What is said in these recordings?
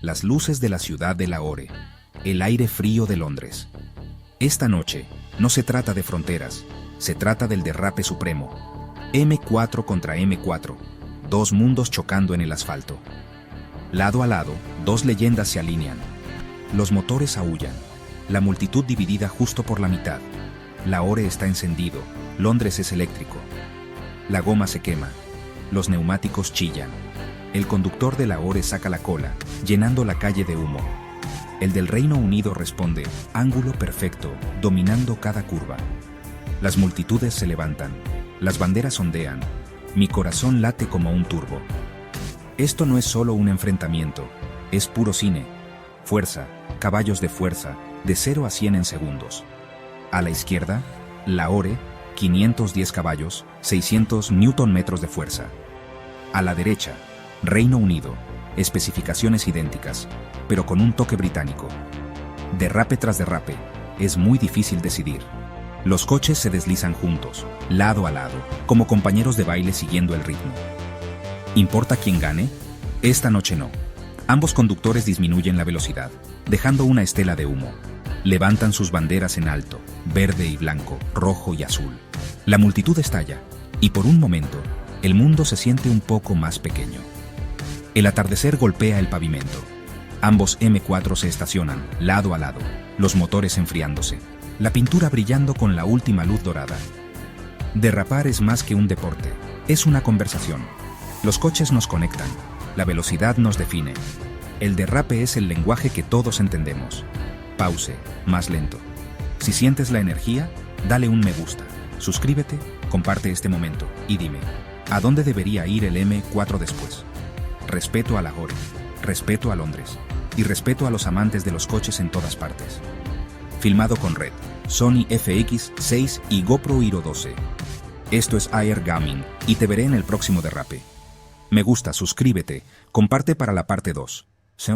las luces de la ciudad de Lahore, el aire frío de Londres. Esta noche no se trata de fronteras, se trata del derrape supremo. M4 contra M4, dos mundos chocando en el asfalto. Lado a lado, dos leyendas se alinean. Los motores aúllan, la multitud dividida justo por la mitad. Lahore está encendido, Londres es eléctrico. La goma se quema, los neumáticos chillan. El conductor de Lahore saca la cola, llenando la calle de humo. El del Reino Unido responde, ángulo perfecto, dominando cada curva. Las multitudes se levantan, las banderas ondean, mi corazón late como un turbo. Esto no es solo un enfrentamiento, es puro cine. Fuerza, caballos de fuerza, de 0 a 100 en segundos. A la izquierda, Lahore, 510 caballos, 600 Nm de fuerza. A la derecha, Reino Unido, especificaciones idénticas, pero con un toque británico. Derrape tras derrape, es muy difícil decidir. Los coches se deslizan juntos, lado a lado, como compañeros de baile siguiendo el ritmo. ¿Importa quién gane? Esta noche no. Ambos conductores disminuyen la velocidad, dejando una estela de humo. Levantan sus banderas en alto, verde y blanco, rojo y azul. La multitud estalla, y por un momento, el mundo se siente un poco más pequeño. El atardecer golpea el pavimento. Ambos M4 se estacionan, lado a lado, los motores enfriándose, la pintura brillando con la última luz dorada. Derrapar es más que un deporte, es una conversación. Los coches nos conectan, la velocidad nos define. El derrape es el lenguaje que todos entendemos. Pause, más lento. Si sientes la energía, dale un me gusta, suscríbete, comparte este momento y dime, ¿a dónde debería ir el M4 después? Respeto a Lahore, respeto a Londres y respeto a los amantes de los coches en todas partes. Filmado con Red, Sony FX6 y GoPro Hero 12. Esto es Air Gaming y te veré en el próximo derrape. Me gusta, suscríbete, comparte para la parte 2. ¿Sí?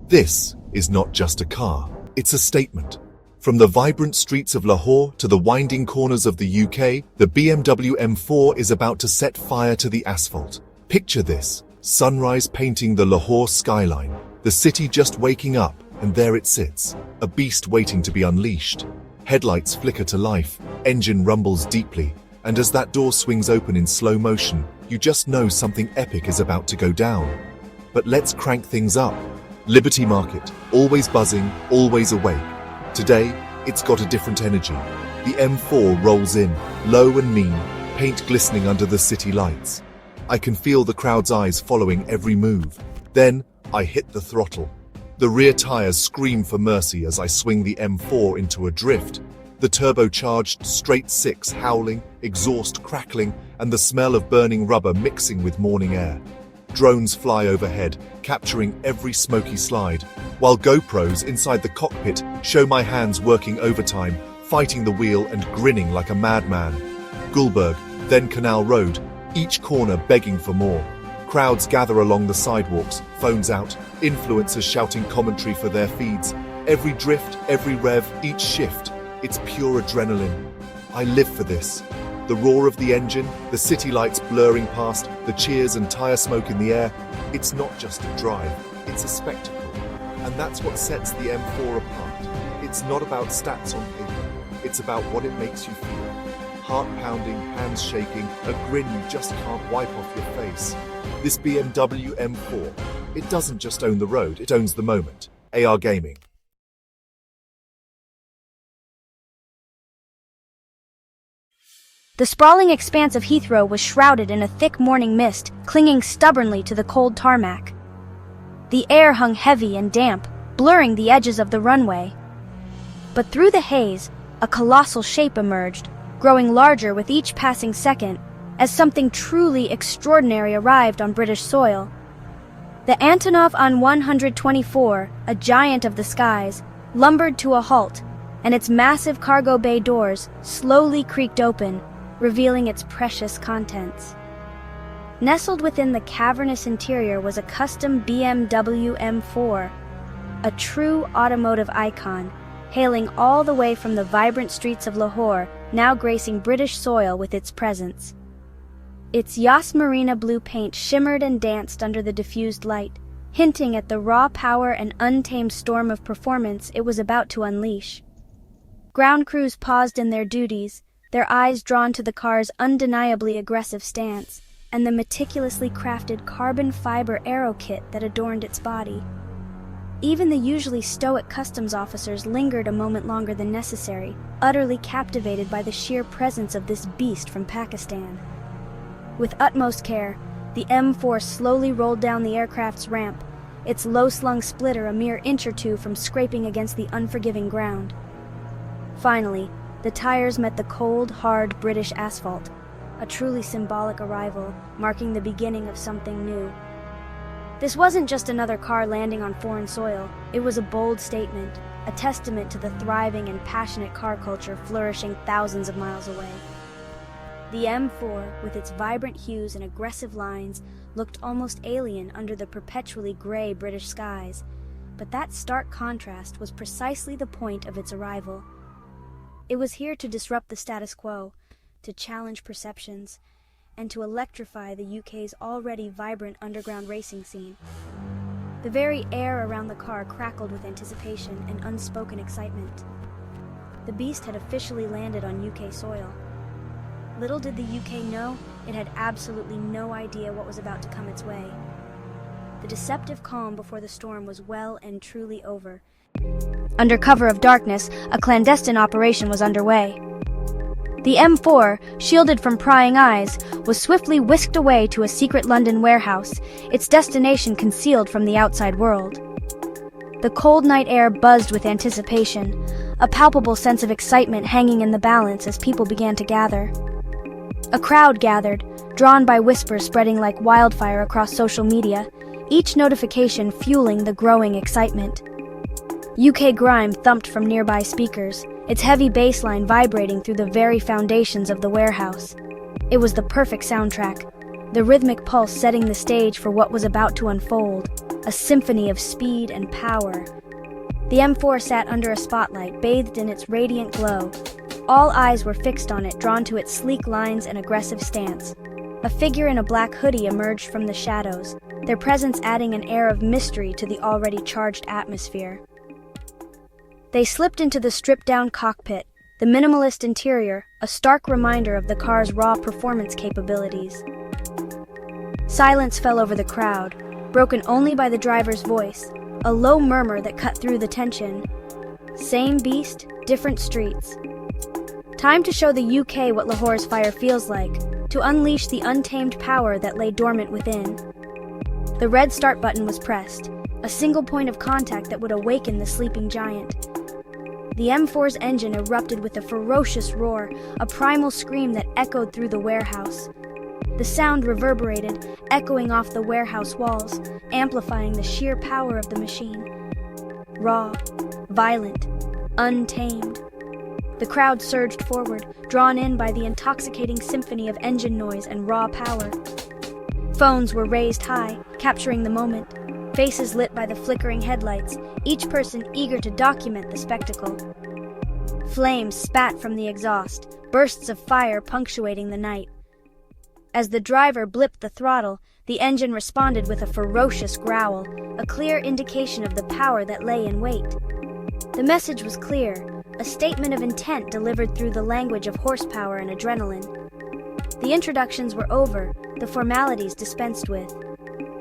This is not just a car, it's a statement. From the vibrant streets of Lahore to the winding corners of the UK, the BMW M4 is about to set fire to the asphalt. Picture this, sunrise painting the Lahore skyline, the city just waking up, and there it sits, a beast waiting to be unleashed. Headlights flicker to life, engine rumbles deeply, and as that door swings open in slow motion, you just know something epic is about to go down. But let's crank things up. Liberty Market, always buzzing, always awake. Today, it's got a different energy. The M4 rolls in, low and mean, paint glistening under the city lights. I can feel the crowd's eyes following every move. Then, I hit the throttle. The rear tires scream for mercy as I swing the M4 into a drift. The turbocharged straight six howling, exhaust crackling, and the smell of burning rubber mixing with morning air. Drones fly overhead, capturing every smoky slide, while GoPros inside the cockpit show my hands working overtime, fighting the wheel and grinning like a madman. Gulberg, then Canal Road, each corner begging for more. Crowds gather along the sidewalks, phones out, influencers shouting commentary for their feeds. Every drift, every rev, each shift, it's pure adrenaline. I live for this. The roar of the engine, the city lights blurring past, the cheers and tire smoke in the air. It's not just a drive, it's a spectacle. And that's what sets the M4 apart. It's not about stats on paper, it's about what it makes you feel. Heart pounding, hands shaking, a grin you just can't wipe off your face. This BMW M4, it doesn't just own the road, it owns the moment. AR Gaming. The sprawling expanse of Heathrow was shrouded in a thick morning mist, clinging stubbornly to the cold tarmac. The air hung heavy and damp, blurring the edges of the runway. But through the haze, a colossal shape emerged, growing larger with each passing second, as something truly extraordinary arrived on British soil. The Antonov An-124, a giant of the skies, lumbered to a halt, and its massive cargo bay doors slowly creaked open, revealing its precious contents. Nestled within the cavernous interior was a custom BMW M4, a true automotive icon, hailing all the way from the vibrant streets of Lahore, now gracing British soil with its presence. Its Yasmarina blue paint shimmered and danced under the diffused light, hinting at the raw power and untamed storm of performance it was about to unleash. Ground crews paused in their duties, their eyes drawn to the car's undeniably aggressive stance and the meticulously crafted carbon fiber aero kit that adorned its body. Even the usually stoic customs officers lingered a moment longer than necessary, utterly captivated by the sheer presence of this beast from Pakistan. With utmost care, the M4 slowly rolled down the aircraft's ramp, its low-slung splitter a mere inch or two from scraping against the unforgiving ground. Finally, the tires met the cold, hard British asphalt, a truly symbolic arrival, marking the beginning of something new. This wasn't just another car landing on foreign soil, it was a bold statement, a testament to the thriving and passionate car culture flourishing thousands of miles away. The M4, with its vibrant hues and aggressive lines, looked almost alien under the perpetually gray British skies, but that stark contrast was precisely the point of its arrival. It was here to disrupt the status quo, to challenge perceptions, and to electrify the UK's already vibrant underground racing scene. The very air around the car crackled with anticipation and unspoken excitement. The beast had officially landed on UK soil. Little did the UK know, it had absolutely no idea what was about to come its way. The deceptive calm before the storm was well and truly over. Under cover of darkness, a clandestine operation was underway. The M4, shielded from prying eyes, was swiftly whisked away to a secret London warehouse, its destination concealed from the outside world. The cold night air buzzed with anticipation, a palpable sense of excitement hanging in the balance as people began to gather. A crowd gathered, drawn by whispers spreading like wildfire across social media, each notification fueling the growing excitement. UK grime thumped from nearby speakers, its heavy bass line vibrating through the very foundations of the warehouse. It was the perfect soundtrack, the rhythmic pulse setting the stage for what was about to unfold, a symphony of speed and power. The M4 sat under a spotlight, bathed in its radiant glow. All eyes were fixed on it, drawn to its sleek lines and aggressive stance. A figure in a black hoodie emerged from the shadows, their presence adding an air of mystery to the already charged atmosphere. They slipped into the stripped-down cockpit, the minimalist interior, a stark reminder of the car's raw performance capabilities. Silence fell over the crowd, broken only by the driver's voice, a low murmur that cut through the tension. Same beast, different streets. Time to show the UK what Lahore's fire feels like, to unleash the untamed power that lay dormant within. The red start button was pressed, a single point of contact that would awaken the sleeping giant. The M4's engine erupted with a ferocious roar, a primal scream that echoed through the warehouse. The sound reverberated, echoing off the warehouse walls, amplifying the sheer power of the machine. Raw, violent, untamed. The crowd surged forward, drawn in by the intoxicating symphony of engine noise and raw power. Phones were raised high, capturing the moment. Faces lit by the flickering headlights, each person eager to document the spectacle. Flames spat from the exhaust, bursts of fire punctuating the night. As the driver blipped the throttle, the engine responded with a ferocious growl, a clear indication of the power that lay in wait. The message was clear, a statement of intent delivered through the language of horsepower and adrenaline. The introductions were over, the formalities dispensed with.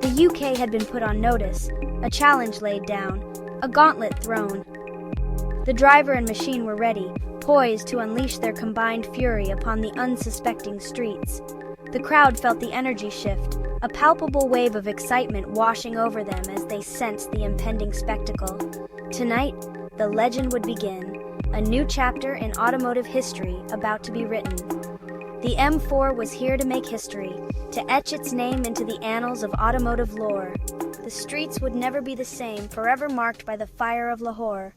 The UK had been put on notice, a challenge laid down, a gauntlet thrown. The driver and machine were ready, poised to unleash their combined fury upon the unsuspecting streets. The crowd felt the energy shift, a palpable wave of excitement washing over them as they sensed the impending spectacle. Tonight, the legend would begin, a new chapter in automotive history about to be written. The M4 was here to make history, to etch its name into the annals of automotive lore. The streets would never be the same, forever marked by the fire of Lahore.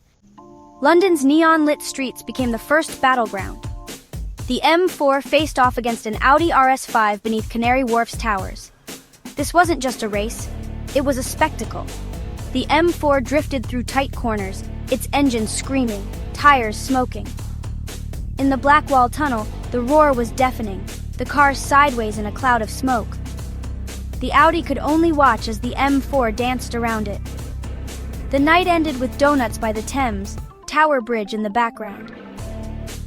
London's neon-lit streets became the first battleground. The M4 faced off against an Audi RS5 beneath Canary Wharf's towers. This wasn't just a race, it was a spectacle. The M4 drifted through tight corners, its engine screaming, tires smoking. In the Blackwall Tunnel, the roar was deafening, the car sideways in a cloud of smoke. The Audi could only watch as the M4 danced around it. The night ended with donuts by the Thames, Tower Bridge in the background.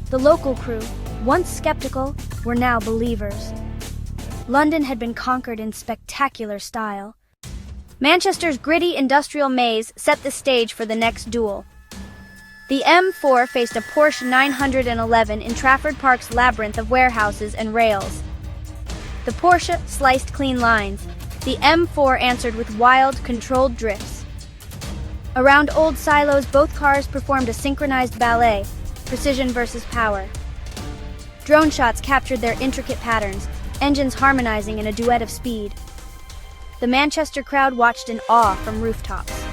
The local crew, once skeptical, were now believers. London had been conquered in spectacular style. Manchester's gritty industrial maze set the stage for the next duel. The M4 faced a Porsche 911 in Trafford Park's labyrinth of warehouses and rails. The Porsche sliced clean lines. The M4 answered with wild, controlled drifts. Around old silos, both cars performed a synchronized ballet, precision versus power. Drone shots captured their intricate patterns, engines harmonizing in a duet of speed. The Manchester crowd watched in awe from rooftops.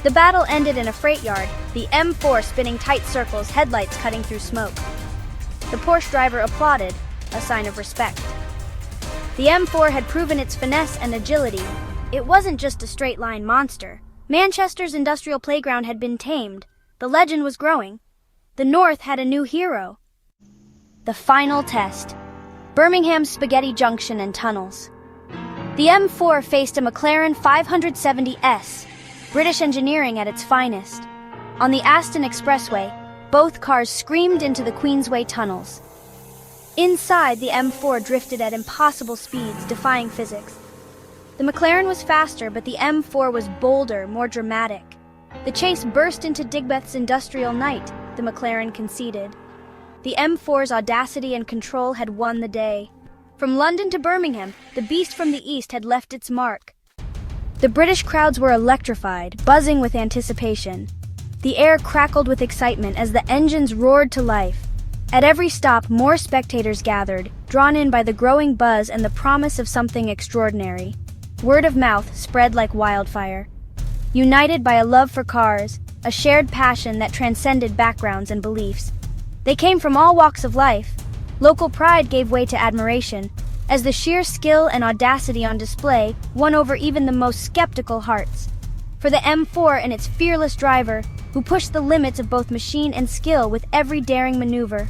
The battle ended in a freight yard, the M4 spinning tight circles, headlights cutting through smoke. The Porsche driver applauded, a sign of respect. The M4 had proven its finesse and agility. It wasn't just a straight-line monster. Manchester's industrial playground had been tamed. The legend was growing. The North had a new hero. The final test. Birmingham's Spaghetti Junction and tunnels. The M4 faced a McLaren 570S, British engineering at its finest. On the Aston Expressway, both cars screamed into the Queensway tunnels. Inside, the M4 drifted at impossible speeds, defying physics. The McLaren was faster, but the M4 was bolder, more dramatic. The chase burst into Digbeth's industrial night, the McLaren conceded. The M4's audacity and control had won the day. From London to Birmingham, the beast from the east had left its mark. The British crowds were electrified, buzzing with anticipation. The air crackled with excitement as the engines roared to life. At every stop, more spectators gathered, drawn in by the growing buzz and the promise of something extraordinary. Word of mouth spread like wildfire. United by a love for cars, a shared passion that transcended backgrounds and beliefs. They came from all walks of life. Local pride gave way to admiration, as the sheer skill and audacity on display won over even the most skeptical hearts. For the M4 and its fearless driver, who pushed the limits of both machine and skill with every daring maneuver.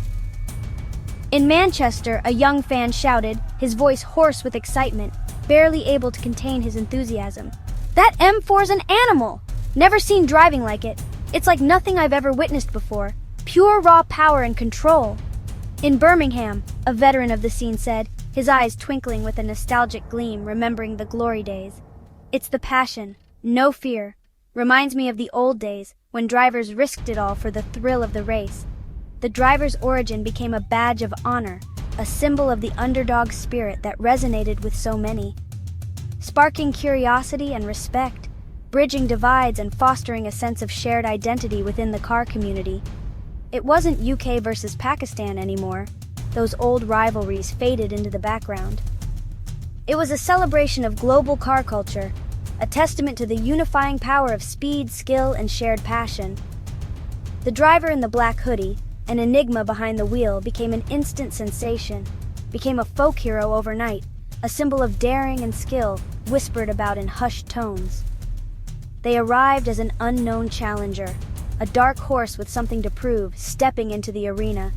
In Manchester, a young fan shouted, his voice hoarse with excitement, barely able to contain his enthusiasm. "That M4's an animal! Never seen driving like it. It's like nothing I've ever witnessed before. Pure raw power and control." In Birmingham, a veteran of the scene said, his eyes twinkling with a nostalgic gleam, remembering the glory days. "It's the passion, no fear. Reminds me of the old days, when drivers risked it all for the thrill of the race." The driver's origin became a badge of honor, a symbol of the underdog spirit that resonated with so many. Sparking curiosity and respect, bridging divides and fostering a sense of shared identity within the car community. It wasn't UK versus Pakistan anymore. Those old rivalries faded into the background. It was a celebration of global car culture, a testament to the unifying power of speed, skill, and shared passion. The driver in the black hoodie, an enigma behind the wheel, became an instant sensation, became a folk hero overnight, a symbol of daring and skill, whispered about in hushed tones. They arrived as an unknown challenger, a dark horse with something to prove, stepping into the arena.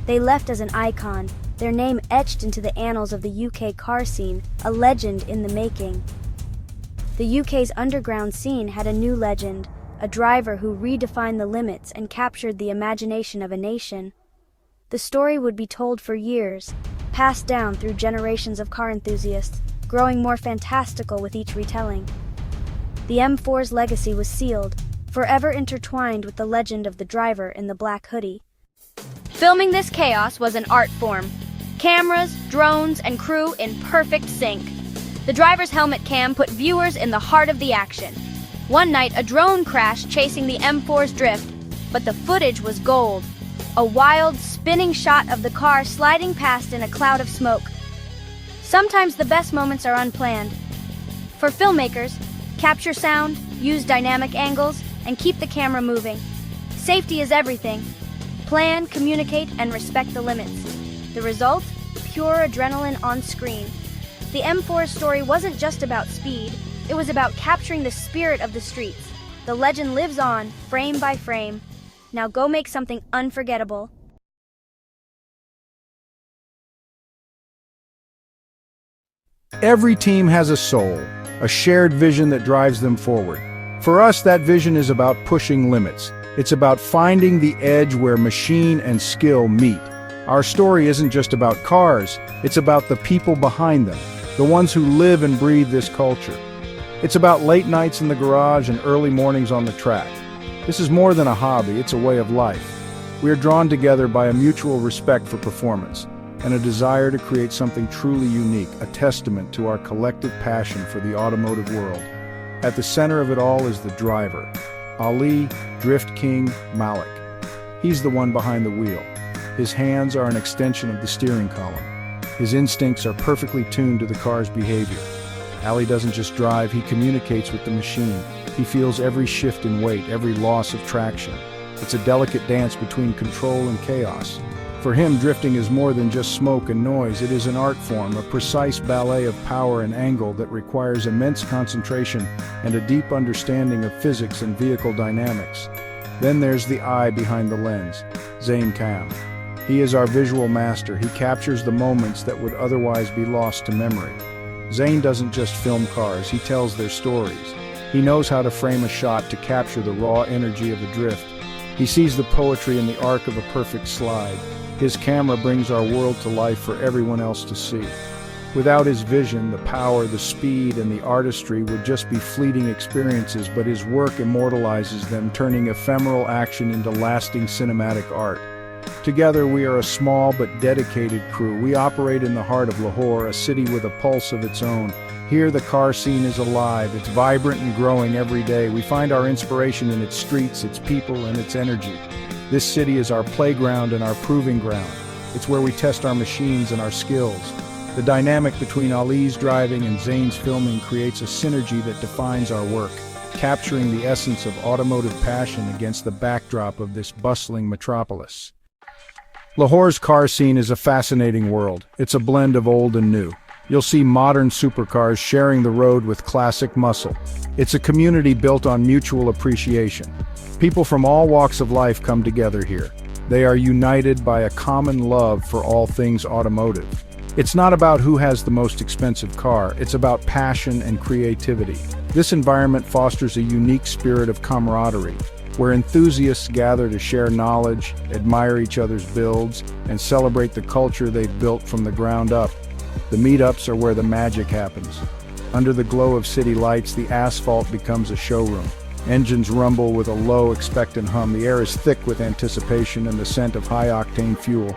They left as an icon, their name etched into the annals of the UK car scene, a legend in the making. The UK's underground scene had a new legend, a driver who redefined the limits and captured the imagination of a nation. The story would be told for years, passed down through generations of car enthusiasts, growing more fantastical with each retelling. The M4's legacy was sealed, forever intertwined with the legend of the driver in the black hoodie. Filming this chaos was an art form. Cameras, drones, and crew in perfect sync. The driver's helmet cam put viewers in the heart of the action. One night, a drone crashed chasing the M4's drift, but the footage was gold. A wild, spinning shot of the car sliding past in a cloud of smoke. Sometimes the best moments are unplanned. For filmmakers, capture sound, use dynamic angles, and keep the camera moving. Safety is everything. Plan, communicate, and respect the limits. The result? Pure adrenaline on screen. The M4's story wasn't just about speed, it was about capturing the spirit of the streets. The legend lives on, frame by frame. Now go make something unforgettable. Every team has a soul, a shared vision that drives them forward. For us, that vision is about pushing limits. It's about finding the edge where machine and skill meet. Our story isn't just about cars, it's about the people behind them, the ones who live and breathe this culture. It's about late nights in the garage and early mornings on the track. This is more than a hobby, it's a way of life. We are drawn together by a mutual respect for performance and a desire to create something truly unique, a testament to our collective passion for the automotive world. At the center of it all is the driver, Ali Drift King Malik. He's the one behind the wheel. His hands are an extension of the steering column. His instincts are perfectly tuned to the car's behavior. Ali doesn't just drive, he communicates with the machine. He feels every shift in weight, every loss of traction. It's a delicate dance between control and chaos. For him, drifting is more than just smoke and noise. It is an art form, a precise ballet of power and angle that requires immense concentration and a deep understanding of physics and vehicle dynamics. Then there's the eye behind the lens, Zain Kam. He is our visual master. He captures the moments that would otherwise be lost to memory. Zain doesn't just film cars, he tells their stories. He knows how to frame a shot to capture the raw energy of a drift. He sees the poetry in the arc of a perfect slide. His camera brings our world to life for everyone else to see. Without his vision, the power, the speed, and the artistry would just be fleeting experiences, but his work immortalizes them, turning ephemeral action into lasting cinematic art. Together, we are a small but dedicated crew. We operate in the heart of Lahore, a city with a pulse of its own. Here, the car scene is alive. It's vibrant and growing every day. We find our inspiration in its streets, its people, and its energy. This city is our playground and our proving ground. It's where we test our machines and our skills. The dynamic between Ali's driving and Zain's filming creates a synergy that defines our work, capturing the essence of automotive passion against the backdrop of this bustling metropolis. Lahore's car scene is a fascinating world. It's a blend of old and new. You'll see modern supercars sharing the road with classic muscle. It's a community built on mutual appreciation. People from all walks of life come together here. They are united by a common love for all things automotive. It's not about who has the most expensive car, it's about passion and creativity. This environment fosters a unique spirit of camaraderie, where enthusiasts gather to share knowledge, admire each other's builds, and celebrate the culture they've built from the ground up. The meetups are where the magic happens. Under the glow of city lights, the asphalt becomes a showroom. Engines rumble with a low, expectant hum. The air is thick with anticipation and the scent of high-octane fuel.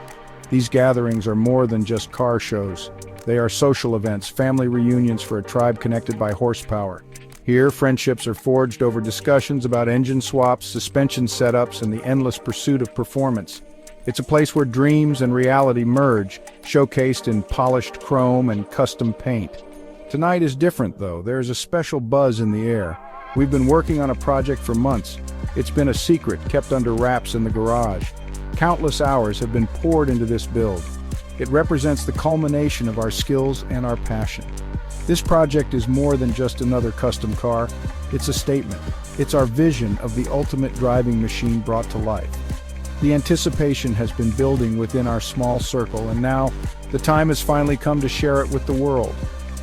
These gatherings are more than just car shows. They are social events, family reunions for a tribe connected by horsepower. Here, friendships are forged over discussions about engine swaps, suspension setups, and the endless pursuit of performance. It's a place where dreams and reality merge, showcased in polished chrome and custom paint. Tonight is different, though. There's a special buzz in the air. We've been working on a project for months. It's been a secret, kept under wraps in the garage. Countless hours have been poured into this build. It represents the culmination of our skills and our passion. This project is more than just another custom car. It's a statement. It's our vision of the ultimate driving machine brought to life. The anticipation has been building within our small circle, and now the time has finally come to share it with the world.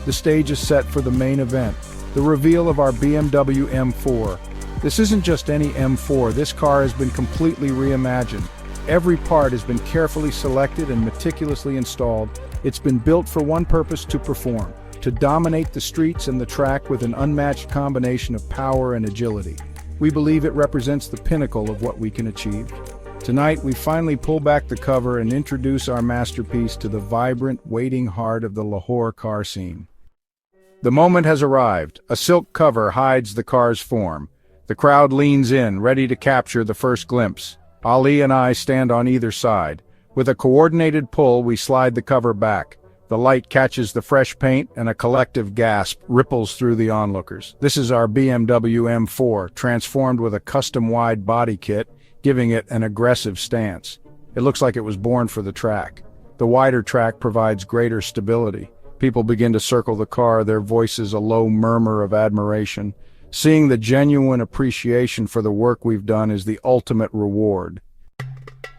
The stage is set for the main event, the reveal of our BMW M4. This isn't just any M4, this car has been completely reimagined. Every part has been carefully selected and meticulously installed. It's been built for one purpose: to perform, to dominate the streets and the track with an unmatched combination of power and agility. We believe it represents the pinnacle of what we can achieve. Tonight, we finally pull back the cover and introduce our masterpiece to the vibrant, waiting heart of the Lahore car scene. The moment has arrived. A silk cover hides the car's form. The crowd leans in, ready to capture the first glimpse. Ali and I stand on either side. With a coordinated pull, we slide the cover back. The light catches the fresh paint, and a collective gasp ripples through the onlookers. This is our BMW M4, transformed with a custom-wide body kit, giving it an aggressive stance. It looks like it was born for the track. The wider track provides greater stability. People begin to circle the car, their voices a low murmur of admiration. Seeing the genuine appreciation for the work we've done is the ultimate reward.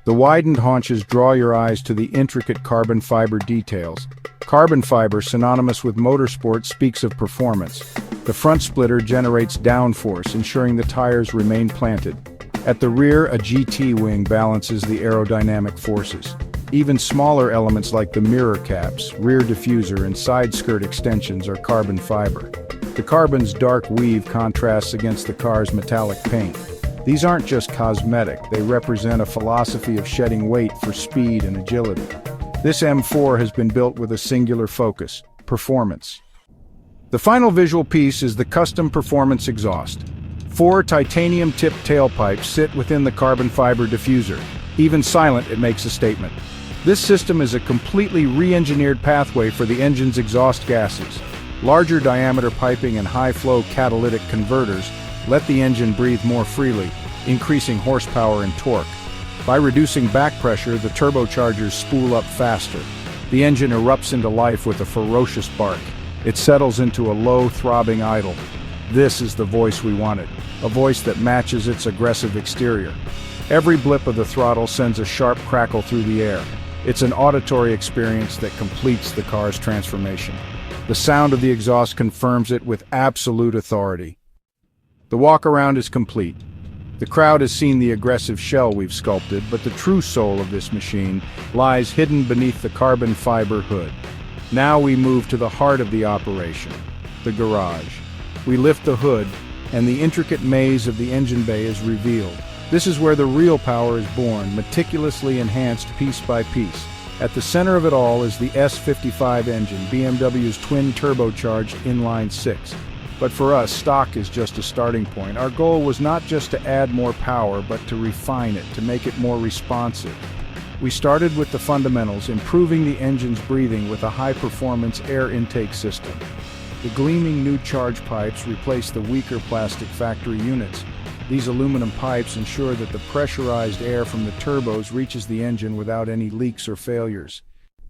The widened haunches draw your eyes to the intricate carbon fiber details. Carbon fiber, synonymous with motorsport, speaks of performance. The front splitter generates downforce, ensuring the tires remain planted. At the rear, a GT wing balances the aerodynamic forces. Even smaller elements like the mirror caps, rear diffuser, and side skirt extensions are carbon fiber. The carbon's dark weave contrasts against the car's metallic paint. These aren't just cosmetic, they represent a philosophy of shedding weight for speed and agility. This M4 has been built with a singular focus: performance. The final visual piece is the custom performance exhaust. 4 titanium-tipped tailpipes sit within the carbon fiber diffuser. Even silent, it makes a statement. This system is a completely re-engineered pathway for the engine's exhaust gases. Larger diameter piping and high-flow catalytic converters let the engine breathe more freely, increasing horsepower and torque. By reducing back pressure, the turbochargers spool up faster. The engine erupts into life with a ferocious bark. It settles into a low, throbbing idle. This is the voice we wanted, a voice that matches its aggressive exterior. Every blip of the throttle sends a sharp crackle through the air. It's an auditory experience that completes the car's transformation. The sound of the exhaust confirms it with absolute authority. The walk-around is complete. The crowd has seen the aggressive shell we've sculpted, but the true soul of this machine lies hidden beneath the carbon fiber hood. Now we move to the heart of the operation, the garage. We lift the hood, and the intricate maze of the engine bay is revealed. This is where the real power is born, meticulously enhanced piece by piece. At the center of it all is the S55 engine, BMW's twin turbocharged inline-six. But for us, stock is just a starting point. Our goal was not just to add more power, but to refine it, to make it more responsive. We started with the fundamentals, improving the engine's breathing with a high-performance air intake system. The gleaming new charge pipes replaced the weaker plastic factory units. These aluminum pipes ensure that the pressurized air from the turbos reaches the engine without any leaks or failures.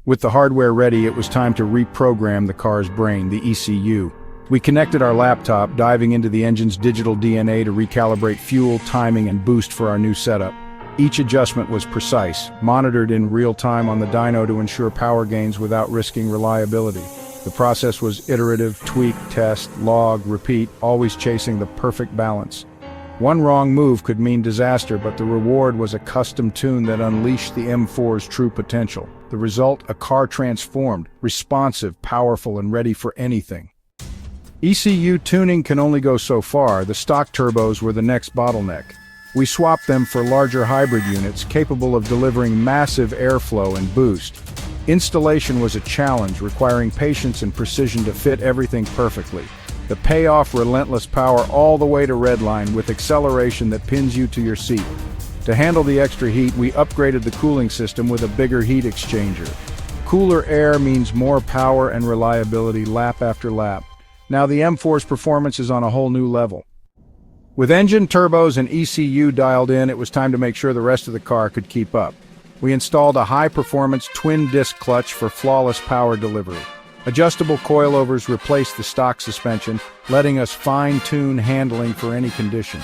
With the hardware ready, it was time to reprogram the car's brain, the ECU. We connected our laptop, diving into the engine's digital DNA to recalibrate fuel, timing, and boost for our new setup. Each adjustment was precise, monitored in real time on the dyno to ensure power gains without risking reliability. The process was iterative: tweak, test, log, repeat, always chasing the perfect balance. One wrong move could mean disaster, but the reward was a custom tune that unleashed the M4's true potential. The result, a car transformed, responsive, powerful, and ready for anything. ECU tuning can only go so far. The stock turbos were the next bottleneck. We swapped them for larger hybrid units capable of delivering massive airflow and boost. Installation was a challenge, requiring patience and precision to fit everything perfectly. The payoff: relentless power all the way to redline with acceleration that pins you to your seat. To handle the extra heat, we upgraded the cooling system with a bigger heat exchanger. Cooler air means more power and reliability lap after lap. Now the M4's performance is on a whole new level. With engine, turbos, and ECU dialed in, it was time to make sure the rest of the car could keep up. We installed a high-performance twin-disc clutch for flawless power delivery. Adjustable coilovers replaced the stock suspension, letting us fine-tune handling for any condition.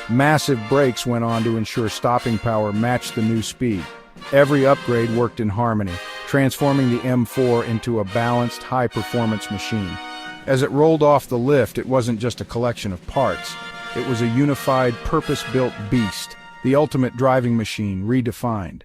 Massive brakes went on to ensure stopping power matched the new speed. Every upgrade worked in harmony, transforming the M4 into a balanced, high-performance machine. As it rolled off the lift, it wasn't just a collection of parts. It was a unified, purpose-built beast, the ultimate driving machine redefined.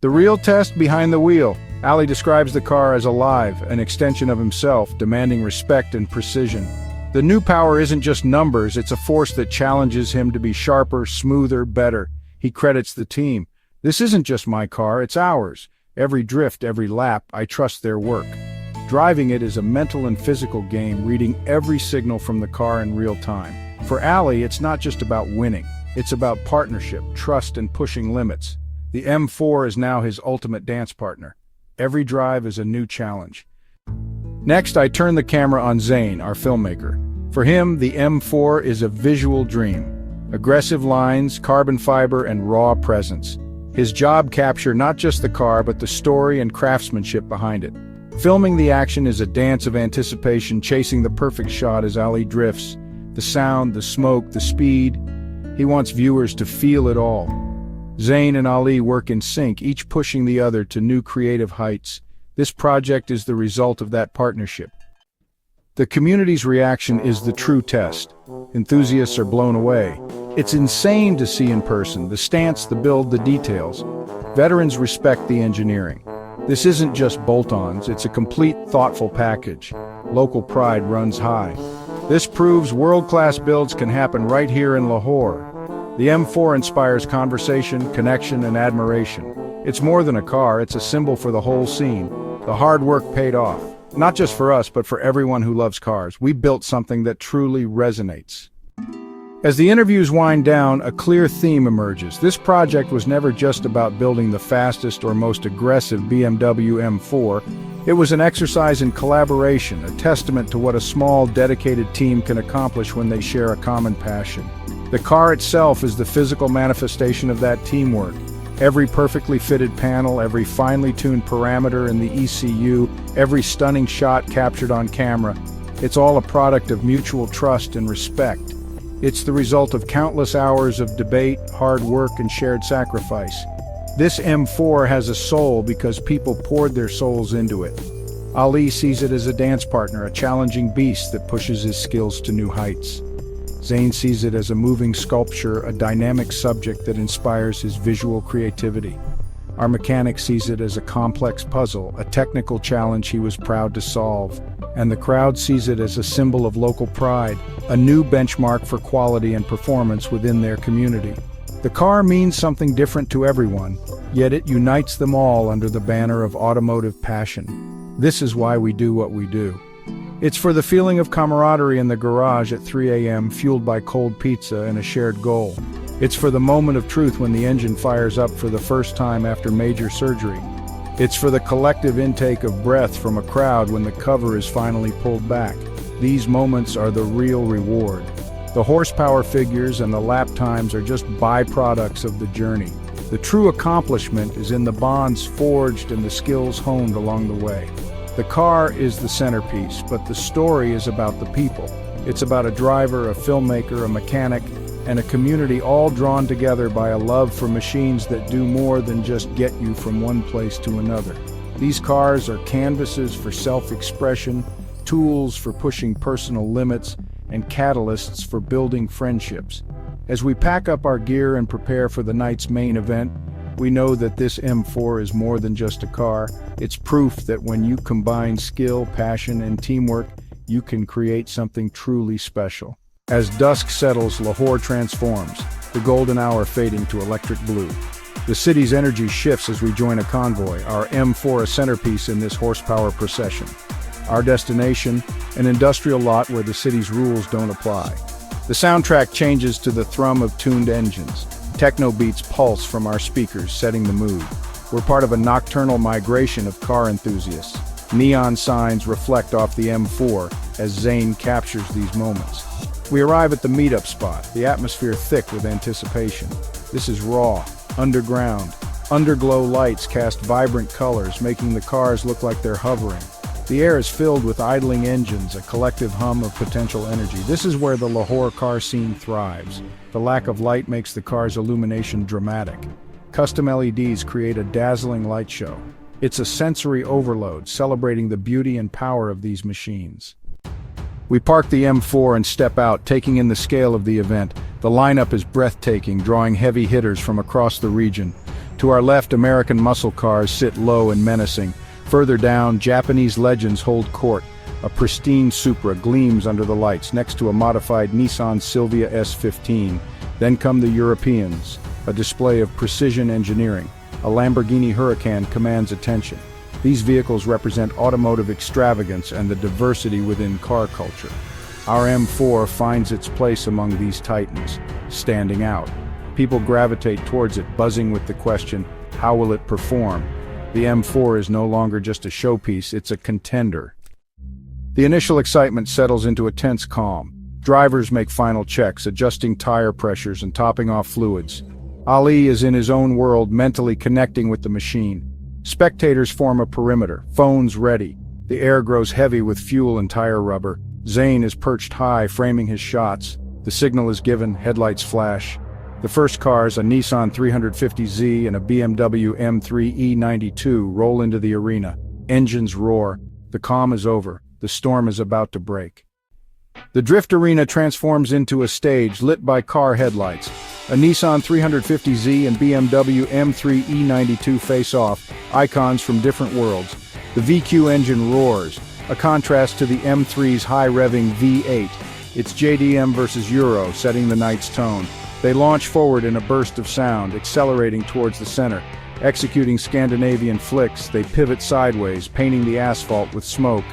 The real test: behind the wheel. Ali describes the car as alive, an extension of himself, demanding respect and precision. The new power isn't just numbers, it's a force that challenges him to be sharper, smoother, better. He credits the team. "This isn't just my car, it's ours. Every drift, every lap, I trust their work." Driving it is a mental and physical game, reading every signal from the car in real time. For Ali, it's not just about winning. It's about partnership, trust, and pushing limits. The M4 is now his ultimate dance partner. Every drive is a new challenge. Next, I turn the camera on Zain, our filmmaker. For him, the M4 is a visual dream. Aggressive lines, carbon fiber, and raw presence. His job: capture not just the car, but the story and craftsmanship behind it. Filming the action is a dance of anticipation, chasing the perfect shot as Ali drifts. The sound, the smoke, the speed. He wants viewers to feel it all. Zain and Ali work in sync, each pushing the other to new creative heights. This project is the result of that partnership. The community's reaction is the true test. Enthusiasts are blown away. It's insane to see in person, the stance, the build, the details. Veterans respect the engineering. This isn't just bolt-ons, it's a complete, thoughtful package. Local pride runs high. This proves world-class builds can happen right here in Lahore. The M4 inspires conversation, connection, and admiration. It's more than a car, it's a symbol for the whole scene. The hard work paid off. Not just for us, but for everyone who loves cars. We built something that truly resonates. As the interviews wind down, a clear theme emerges. This project was never just about building the fastest or most aggressive BMW M4. It was an exercise in collaboration, a testament to what a small, dedicated team can accomplish when they share a common passion. The car itself is the physical manifestation of that teamwork. Every perfectly fitted panel, every finely tuned parameter in the ECU, every stunning shot captured on camera, it's all a product of mutual trust and respect. It's the result of countless hours of debate, hard work, and shared sacrifice. This M4 has a soul because people poured their souls into it. Ali sees it as a dance partner, a challenging beast that pushes his skills to new heights. Zain sees it as a moving sculpture, a dynamic subject that inspires his visual creativity. Our mechanic sees it as a complex puzzle, a technical challenge he was proud to solve. And the crowd sees it as a symbol of local pride, a new benchmark for quality and performance within their community. The car means something different to everyone, yet it unites them all under the banner of automotive passion. This is why we do what we do. It's for the feeling of camaraderie in the garage at 3 a.m., fueled by cold pizza and a shared goal. It's for the moment of truth when the engine fires up for the first time after major surgery. It's for the collective intake of breath from a crowd when the cover is finally pulled back. These moments are the real reward. The horsepower figures and the lap times are just byproducts of the journey. The true accomplishment is in the bonds forged and the skills honed along the way. The car is the centerpiece, but the story is about the people. It's about a driver, a filmmaker, a mechanic, and a community all drawn together by a love for machines that do more than just get you from one place to another. These cars are canvases for self-expression, tools for pushing personal limits, and catalysts for building friendships. As we pack up our gear and prepare for the night's main event, we know that this M4 is more than just a car. It's proof that when you combine skill, passion, and teamwork, you can create something truly special. As dusk settles, Lahore transforms, the golden hour fading to electric blue. The city's energy shifts as we join a convoy, our M4 a centerpiece in this horsepower procession. Our destination, an industrial lot where the city's rules don't apply. The soundtrack changes to the thrum of tuned engines. Techno beats pulse from our speakers, setting the mood. We're part of a nocturnal migration of car enthusiasts. Neon signs reflect off the M4 as Zain captures these moments. We arrive at the meetup spot, the atmosphere thick with anticipation. This is raw, underground. Underglow lights cast vibrant colors, making the cars look like they're hovering. The air is filled with idling engines, a collective hum of potential energy. This is where the Lahore car scene thrives. The lack of light makes the car's illumination dramatic. Custom LEDs create a dazzling light show. It's a sensory overload, celebrating the beauty and power of these machines. We park the M4 and step out, taking in the scale of the event. The lineup is breathtaking, drawing heavy hitters from across the region. To our left, American muscle cars sit low and menacing. Further down, Japanese legends hold court. A pristine Supra gleams under the lights next to a modified Nissan Silvia S15. Then come the Europeans, a display of precision engineering. A Lamborghini Huracan commands attention. These vehicles represent automotive extravagance and the diversity within car culture. Our M4 finds its place among these titans, standing out. People gravitate towards it, buzzing with the question, how will it perform? The M4 is no longer just a showpiece, it's a contender. The initial excitement settles into a tense calm. Drivers make final checks, adjusting tire pressures and topping off fluids. Ali is in his own world, mentally connecting with the machine. Spectators form a perimeter, phones ready. The air grows heavy with fuel and tire rubber. Zain is perched high, framing his shots. The signal is given, headlights flash. The first cars, a Nissan 350Z and a BMW M3 E92, roll into the arena. Engines roar. The calm is over. The storm is about to break. The drift arena transforms into a stage lit by car headlights. A Nissan 350Z and BMW M3 E92 face off, icons from different worlds. The VQ engine roars, a contrast to the M3's high-revving V8. It's JDM versus Euro, setting the night's tone. They launch forward in a burst of sound, accelerating towards the center. Executing Scandinavian flicks, they pivot sideways, painting the asphalt with smoke.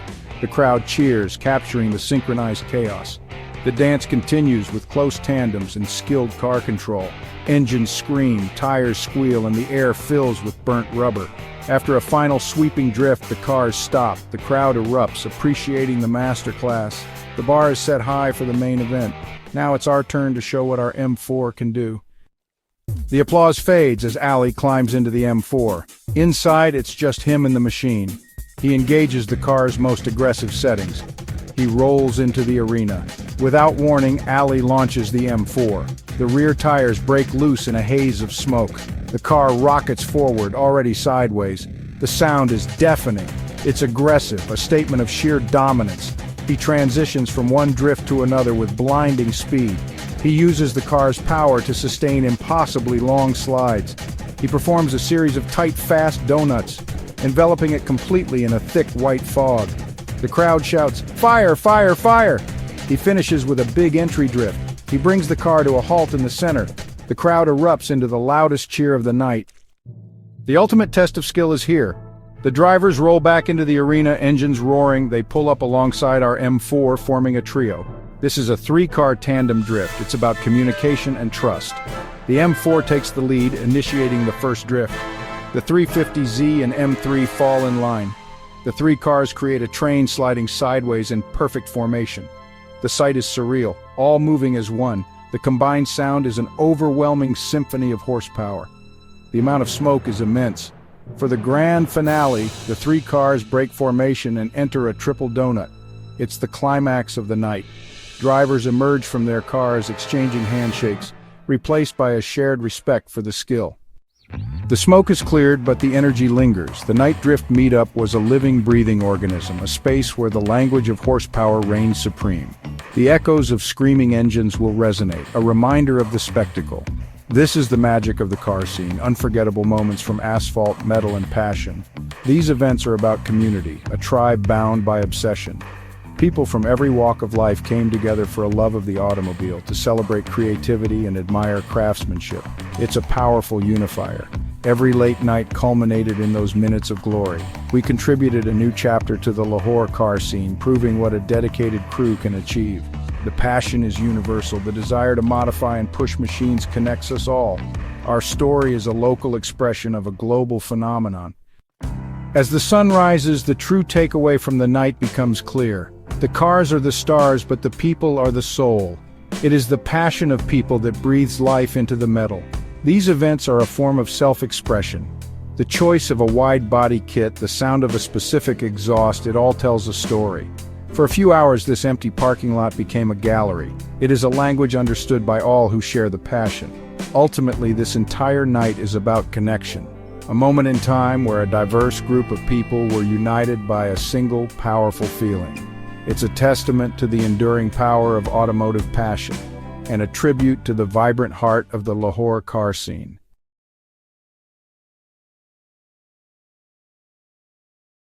The crowd cheers, capturing the synchronized chaos. The dance continues with close tandems and skilled car control. Engines scream, tires squeal, and the air fills with burnt rubber. After a final sweeping drift, the cars stop. The crowd erupts, appreciating the masterclass. The bar is set high for the main event. Now it's our turn to show what our M4 can do. The applause fades as Ali climbs into the M4. Inside, it's just him and the machine. He engages the car's most aggressive settings. He rolls into the arena. Without warning, Ali launches the M4. The rear tires break loose in a haze of smoke. The car rockets forward, already sideways. The sound is deafening. It's aggressive, a statement of sheer dominance. He transitions from one drift to another with blinding speed. He uses the car's power to sustain impossibly long slides. He performs a series of tight, fast donuts, enveloping it completely in a thick white fog. The crowd shouts, "Fire, fire, fire!" He finishes with a big entry drift. He brings the car to a halt in the center. The crowd erupts into the loudest cheer of the night. The ultimate test of skill is here. The drivers roll back into the arena, engines roaring. They pull up alongside our M4, forming a trio. This is a three-car tandem drift. It's about communication and trust. The M4 takes the lead, initiating the first drift. The 350Z and M3 fall in line. The three cars create a train sliding sideways in perfect formation. The sight is surreal, all moving as one. The combined sound is an overwhelming symphony of horsepower. The amount of smoke is immense. For the grand finale, the three cars break formation and enter a triple donut. It's the climax of the night. Drivers emerge from their cars, exchanging handshakes, replaced by a shared respect for the skill. The smoke is cleared, but the energy lingers. The night drift meetup was a living, breathing organism, a space where the language of horsepower reigned supreme. The echoes of screaming engines will resonate, a reminder of the spectacle. This is the magic of the car scene, unforgettable moments from asphalt, metal, and passion. These events are about community, a tribe bound by obsession. People from every walk of life came together for a love of the automobile, to celebrate creativity and admire craftsmanship. It's a powerful unifier. Every late night culminated in those minutes of glory. We contributed a new chapter to the Lahore car scene, proving what a dedicated crew can achieve. The passion is universal. The desire to modify and push machines connects us all. Our story is a local expression of a global phenomenon. As the sun rises, the true takeaway from the night becomes clear. The cars are the stars, but the people are the soul. It is the passion of people that breathes life into the metal. These events are a form of self-expression. The choice of a wide-body kit, the sound of a specific exhaust, it all tells a story. For a few hours, this empty parking lot became a gallery. It is a language understood by all who share the passion. Ultimately, this entire night is about connection. A moment in time where a diverse group of people were united by a single, powerful feeling. It's a testament to the enduring power of automotive passion, and a tribute to the vibrant heart of the Lahore car scene.